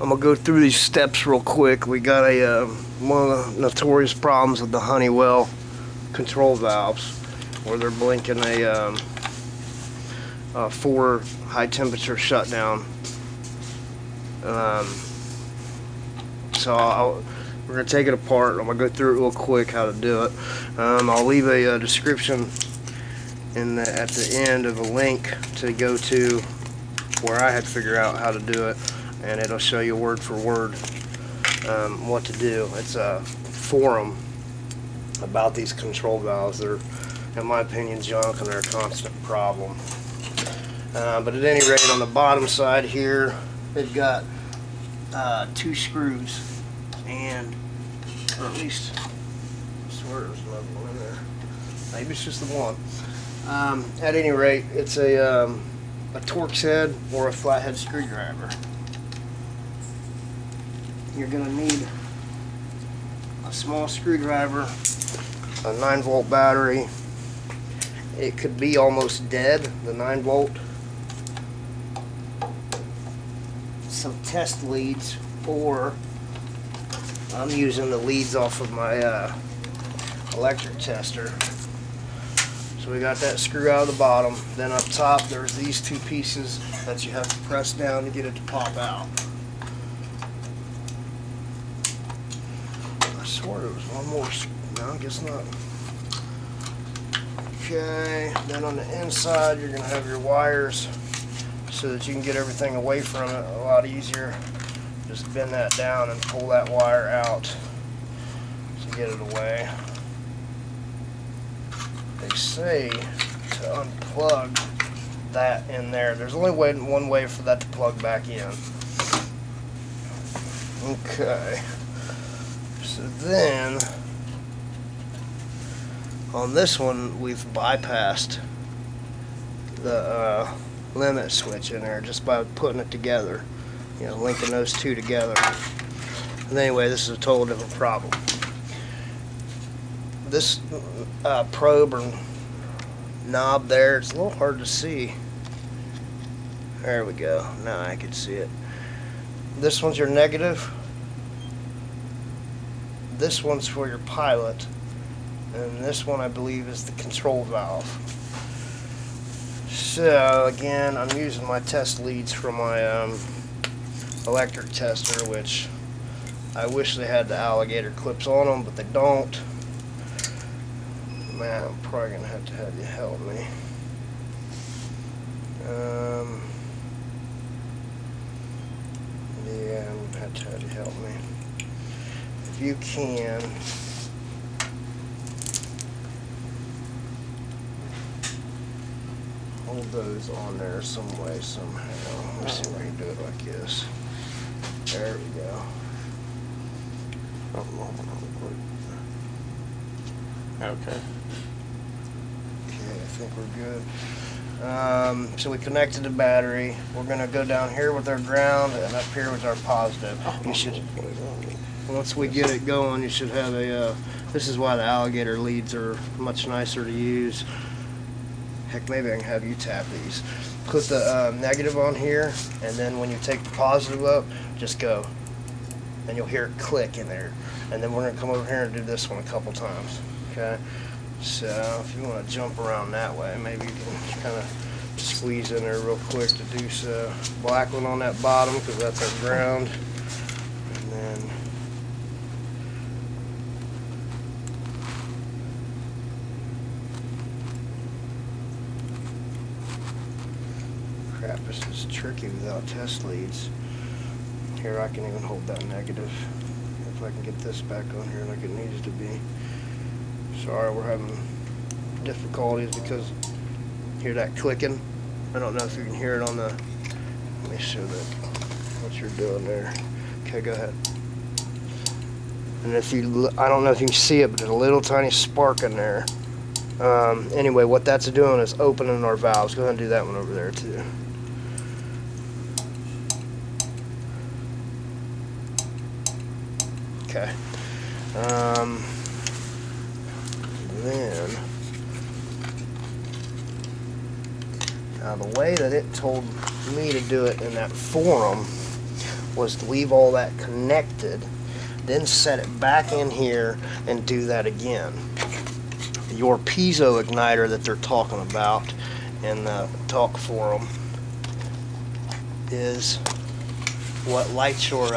I'm gonna go through these steps real quick. We got a one of the notorious problems with the honeywell control valves, where they're blinking a 4 high temperature shutdown. We're gonna take it apart. I'm gonna go through it real quick how to do it. I'll leave a description at the end of a link to go to where I had to figure out how to do it, and it'll show you word for word what to do. It's a forum about these control valves. They're, in my opinion, junk, and they're a constant problem. But at any rate, on the bottom side here, they've got 2 screws, and, or at least, I swear there's another one in there. Maybe it's just the one. At any rate, it's a Torx head or a flathead screwdriver. You're going to need a small screwdriver, a 9-volt battery. It could be almost dead, the 9-volt. Some test leads, or I'm using the leads off of my electric tester. So we got that screw out of the bottom. Then up top there's these 2 pieces that you have to press down to get it to pop out. I swore there was one more. No, I guess not. Okay, then on the inside you're going to have your wires so that you can get everything away from it a lot easier. Just bend that down and pull that wire out to get it away. They say to unplug that in there. There's only one way for that to plug back in. Okay. So then, on this one, we've bypassed the limit switch in there just by putting it together. You know, linking those 2 together. And anyway, this is a total different problem. This probe or knob there, it's a little hard to see. There we go. Now I can see it. This one's your negative. This one's for your pilot. And this one, I believe, is the control valve. So, again, I'm using my test leads from my electric tester, which I wish they had the alligator clips on them, but they don't. Man, I'm probably going to have you help me. Yeah, I'm going to have you help me. If you can, hold those on there some way, somehow. Let me see if I can do it like this. There we go. Okay. Okay, I think we're good. So we connected the battery. We're going to go down here with our ground, and up here with our positive. You should, once we get it going, you should have a, this is why the alligator leads are much nicer to use. Heck, maybe I can have you tap these. Put the negative on here, and then when you take the positive up, just go. And you'll hear it click in there. And then we're going to come over here and do this one a couple times. Okay? So, if you want to jump around that way, maybe you can kind of squeeze in there real quick to do so. Black one on that bottom, because that's our ground. And then crap, this is tricky without test leads. Here, I can even hold that negative. If I can get this back on here like it needs to be. Sorry, we're having difficulties because hear that clicking. I don't know if you can hear it on the. Let me show that what you're doing there. Okay, go ahead. And if you, I don't know if you can see it, but there's a little tiny spark in there. Anyway, what that's doing is opening our valves. Go ahead and do that one over there too. Okay. Then, now the way that it told me to do it in that forum was to leave all that connected, then set it back in here and do that again. Your piezo igniter that they're talking about in the talk forum is what lights your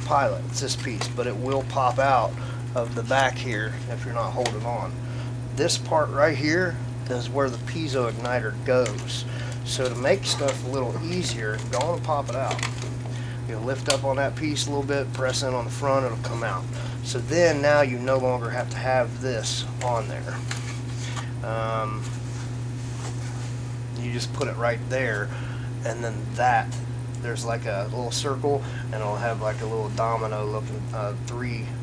pilot. It's this piece, but it will pop out of the back here if you're not holding on. This part right here is where the piezo igniter goes. So to make stuff a little easier, go on and pop it out. You'll lift up on that piece a little bit, press in on the front, it'll come out. So then now you no longer have to have this on there. You just put it right there, and then there's like a little circle, and it'll have like a little domino looking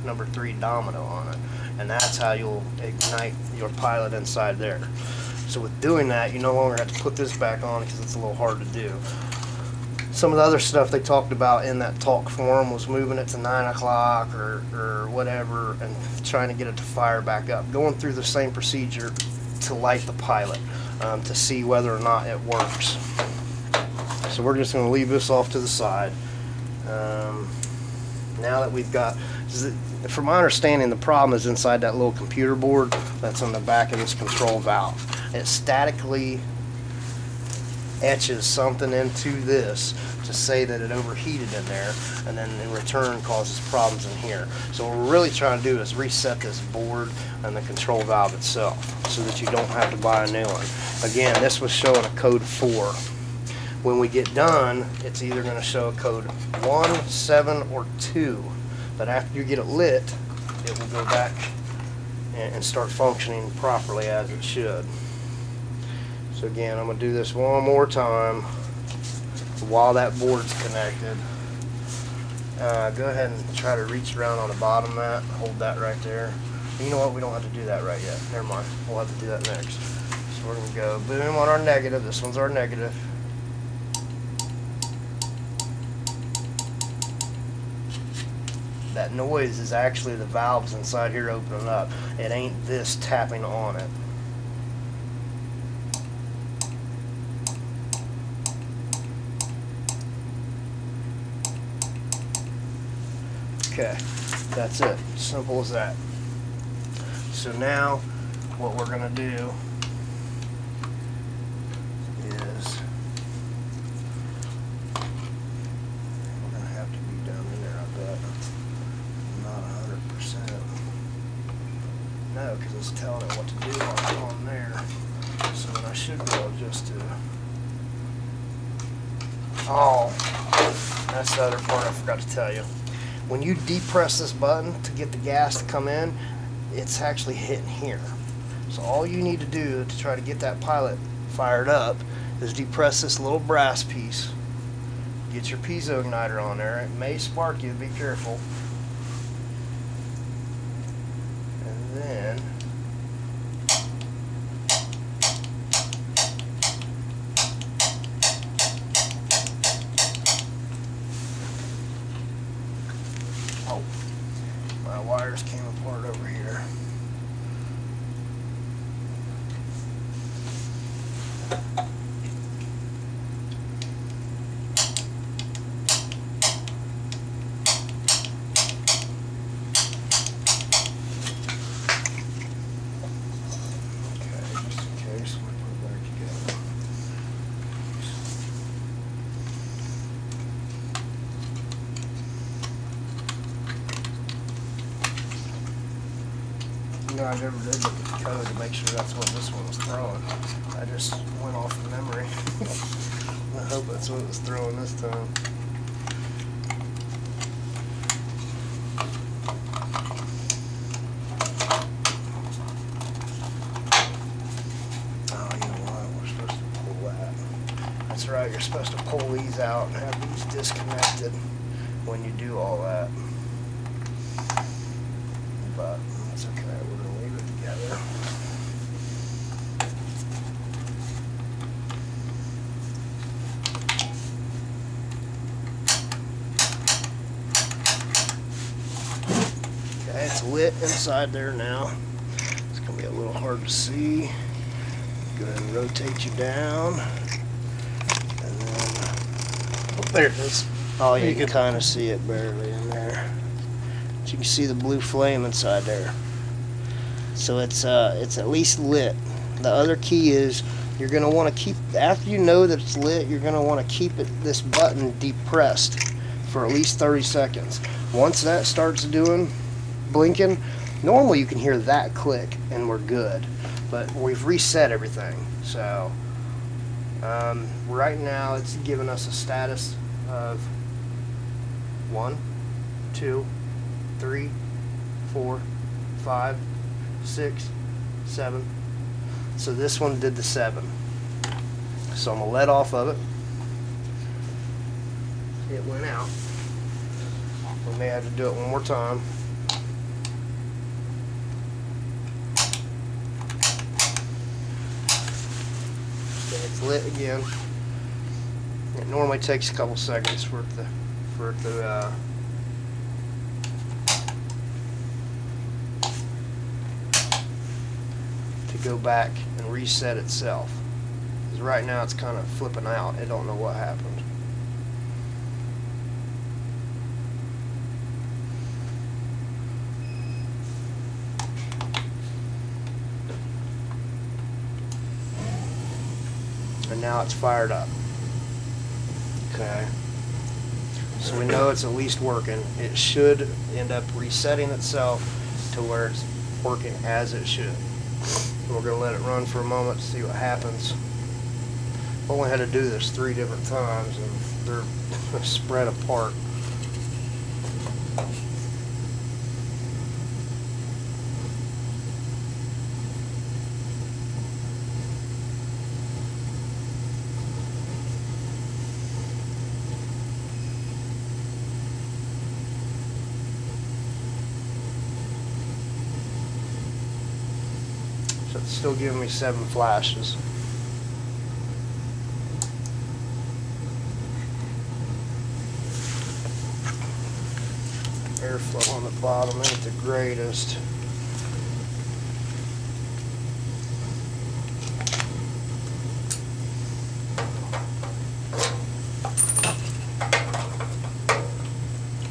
number 3 domino on it, and that's how you'll ignite your pilot inside there. So with doing that, you no longer have to put this back on because it's a little hard to do. Some of the other stuff they talked about in that talk forum was moving it to 9 o'clock or whatever and trying to get it to fire back up. Going through the same procedure to light the pilot to see whether or not it works. So we're just going to leave this off to the side. Now that we've got, from my understanding, the problem is inside that little computer board that's on the back of this control valve. It statically etches something into this to say that it overheated in there, and then in return causes problems in here. So what we're really trying to do is reset this board and the control valve itself so that you don't have to buy a new one. Again, this was showing a code 4. When we get done, it's either going to show a code 1, 7, or 2. But after you get it lit, it will go back and start functioning properly as it should. So again, I'm going to do this one more time while that board's connected. Go ahead and try to reach around on the bottom of that. Hold that right there. You know what? We don't have to do that right yet. Never mind. We'll have to do that next. So we're going to go boom on our negative. This one's our negative. That noise is actually the valves inside here opening up. It ain't this tapping on it. Okay, that's it. Simple as that. So now what we're going to do is we're going to have to be down in there, I bet. Not 100%. No, because it's telling it what to do on there. So then I should be able just to... Oh, that's the other part I forgot to tell you. When you depress this button to get the gas to come in, it's actually hitting here. So all you need to do to try to get that pilot fired up is depress this little brass piece, get your piezo igniter on there. It may spark you, be careful. And then my wires came apart over here. I never did look at the code to make sure that's what this one was throwing. I just went off of memory. I hope that's what it was throwing this time. Oh, you know what? We're supposed to pull that. That's right, you're supposed to pull these out and have these disconnected when you do all that. But that's okay. Together. Okay, it's lit inside there now. It's going to be a little hard to see. Go ahead and rotate you down. And then There it is. Oh, you can kind of see it barely in there. But you can see the blue flame inside there. So it's at least lit. The other key is you're going to want to keep, after you know that it's lit, you're going to want to keep this button depressed for at least 30 seconds. Once that starts blinking, normally you can hear that click and we're good. But we've reset everything. So right now it's giving us a status of 1, 2, 3, 4, 5, 6, 7. So this one did the 7. So I'm gonna let off of it. It went out. We may have to do it one more time. Okay, it's lit again. It normally takes a couple seconds for it to go back and reset itself. Because right now it's kind of flipping out. I don't know what happened. And now it's fired up. Okay. So we know it's at least working. It should end up resetting itself to where it's working as it should. We're going to let it run for a moment to see what happens. I've only had to do this 3 different times and they're spread apart. So it's still giving me 7 flashes. Airflow on the bottom ain't the greatest.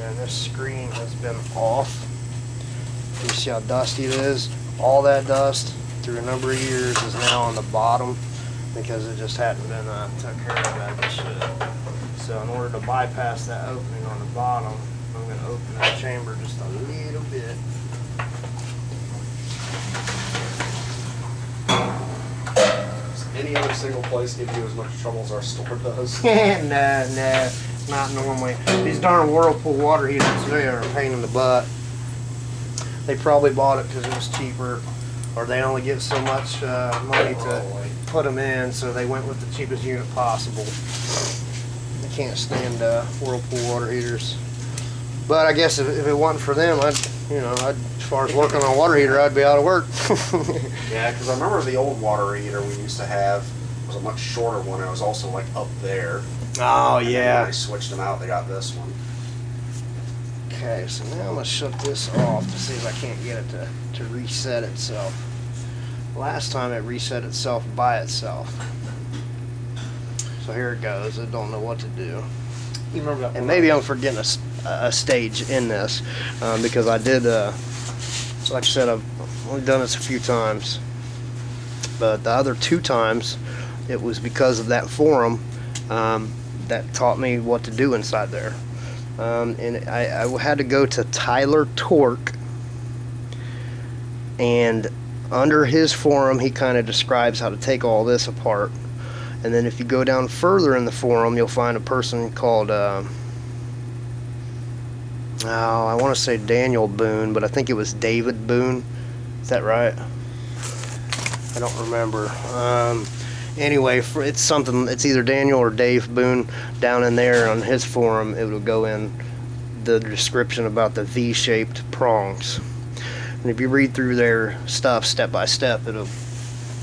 And this screen has been off. You see how dusty it is? All that dust through a number of years is now on the bottom because it just hadn't been took care of as it should. So in order to bypass that opening on the bottom, I'm going to open that chamber just a little bit. Does any other single place give you as much trouble as our store does? No, not normally. These darn Whirlpool water heaters, they are a pain in the butt. They probably bought it because it was cheaper, or they only get so much money to put them in, so they went with the cheapest unit possible. I can't stand Whirlpool water heaters. But I guess if it wasn't for them, as far as working on a water heater, I'd be out of work. Yeah, because I remember the old water heater we used to have was a much shorter one. It was also like up there. Oh, and yeah. When they switched them out, they got this one. Okay, so now I'm going to shut this off to see if I can't get it to reset itself. Last time it reset itself by itself. So here it goes. I don't know what to do. You remember that? And maybe I'm forgetting a stage in this because I did, like I said, I've only done this a few times. But the other 2 times, it was because of that forum that taught me what to do inside there. And I had to go to Tyler Torque, and under his forum he kind of describes how to take all this apart. And then if you go down further in the forum, you'll find a person called I want to say Daniel Boone, but I think it was David Boone. Is that right? I don't remember. Anyway, it's something. It's either Daniel or Dave Boone down in there on his forum. It will go in the description about the V-shaped prongs. And if you read through their stuff step by step, it'll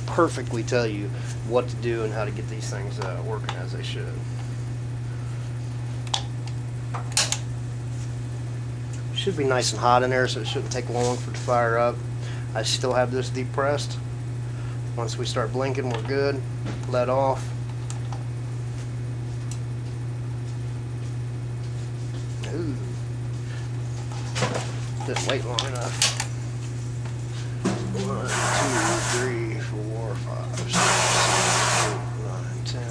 perfectly tell you what to do and how to get these things working as they should. Should be nice and hot in there, so it shouldn't take long for it to fire up. I still have this depressed. Once we start blinking, we're good. Let off. Ooh. Didn't wait long enough. 1, 2, 3, 4, 5, 6, 7, 8, 9, 10,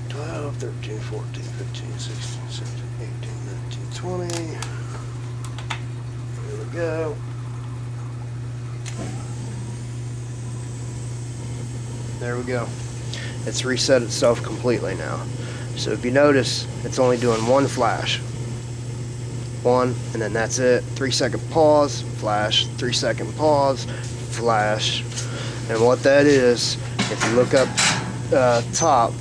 12, 13, 14, 15, 16, 17, 18, 19, 20. There we go. There we go. It's reset itself completely now. So if you notice, it's only doing one flash. One, and then that's it. 3-second pause, flash, 3-second pause, flash. And what that is, if you look up top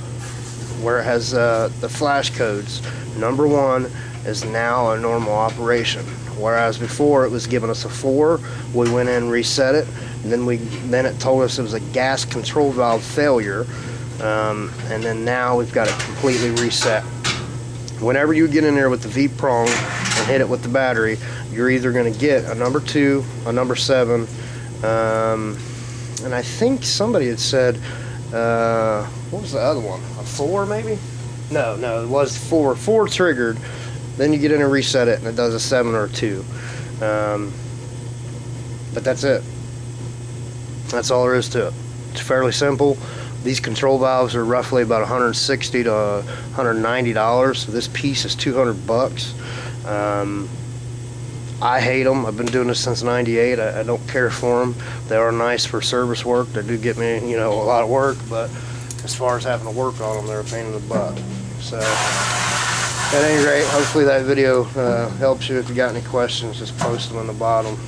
where it has the flash codes, number 1 is now a normal operation. Whereas before it was giving us a 4, we went in and reset it, and then it told us it was a gas control valve failure, and then now we've got it completely reset. Whenever you get in there with the V prong and hit it with the battery, you're either going to get a number 2, a number 7, and I think somebody had said, what was the other one? A 4 maybe? No, it was 4. 4 triggered. Then you get in and reset it, and it does a 7 or a 2. But that's it. That's all there is to it. It's fairly simple. These control valves are roughly about $160 to $190. So this piece is $200. I hate them. I've been doing this since '98. I don't care for them. They are nice for service work. They do get me, a lot of work. But as far as having to work on them, they're a pain in the butt. So at any rate, hopefully that video helps you. If you got any questions, just post them on the bottom.